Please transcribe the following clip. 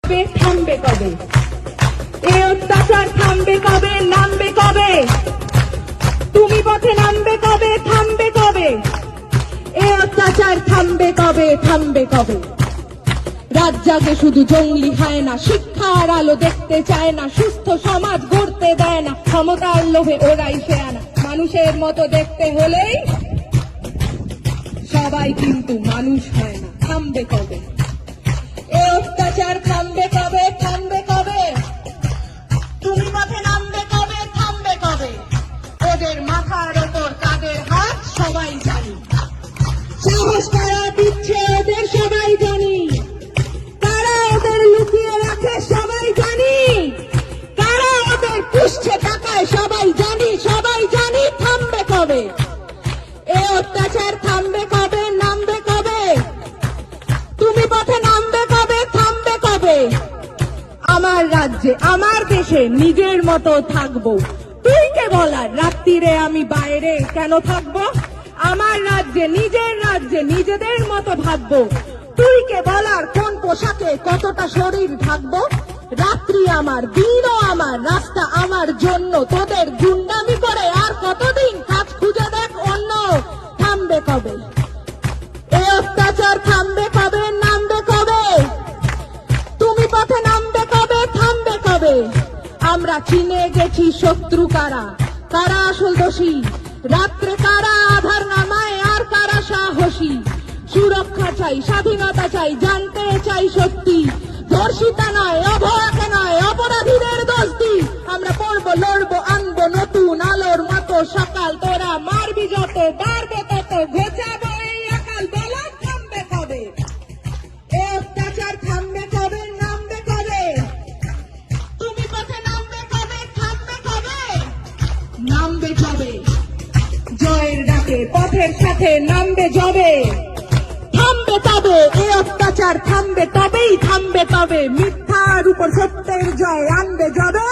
কবে, থামবে কবে? এ অত্যাচার থামবে কবে, নামবে কবে? তুমি পথে নামবে কবে, থামবে কবে? এ অত্যাচার থামবে কবে, থামবে কবে? রাত জাগে শুধু জঙ্গলি খায় না, শিক্ষার আলো দেখতে চায় না, সুস্থ সমাজ গড়তে দেয় না, ক্ষমতার লোভে ওরাই শেয়ানা। মানুষের মতো দেখতে হলেই সবাই কিন্তু মানুষ হয় না। থামবে কবে? এ অত্যাচার থামবে কবে, থামবে কবে? তুমি পথে নামবে কবে, থামবে কবে? ওদের মাথার ওপর কাদের হাত সবাই জানি, সাহস কারা দিচ্ছে ওদের সবাই জানি, কারা ওদের লুকিয়ে রাখে সবাই জানি, কারা ওদের পুষছে টাকায় সবাই জানি, সবাই জানি। থামবে কবে? এ অত্যাচার থামবে কবে, নামবে কবে? তুমি পথে নামবে কবে, থামবে কবে? আমার রাজ্যে, আমার দেশে নিজের মতো থাকবো, তুই কে বলার রাত্রিরে আমি বাইরে কেন থাকবো? আমার রাজ্যে, নিজের রাজ্যে নিজেদের মতো ভাববো, তুই কে বলার কোন পোশাকে কতটা শরীর ঢাকবো? রাত্রি আমার, দিনও আমার, রাস্তা আমার জন্য, তোদের গুন্ডামি করে আর কতদিন কাজ খুঁজে দেখ অন্য। থামবে কবে? এ অত্যাচার থামবে কবে, নামবে কবে? তুমি পথে নামবে কবে, থামবে কবে? আমরা চিনে গেছি শত্রু কারা, কারা আসল দোষী, রাত্রে কারা আধার নামায় আর কারা সাহসী। সুরক্ষা চাই, স্বাধীনতা চাই, জানতে চাই সত্যি, ধর্ষিতা নয়, অভয়াকে নয়, অপরাধীদের দোষ দি। আমরা পড়বো, লড়বো, আনবো নতুন আলোর মতো সকাল, তোরা মারবি যত, বাড়বে তত, ঘোচাবো এই আকাল। বলো থামবে কবে? এ অত্যাচার থামবে কবে, নামবে কবে? তুমি পথে নামবে কবে, থামবে কবে? নামবে কবে? জয়ের ডাকে পথের সাথে নামবে যবে, থামবে তবে। এ অত্যাচার থামবে তবেই, থামবে তবে। মিথ্যার উপর সত্যের জয় আনবে যবে।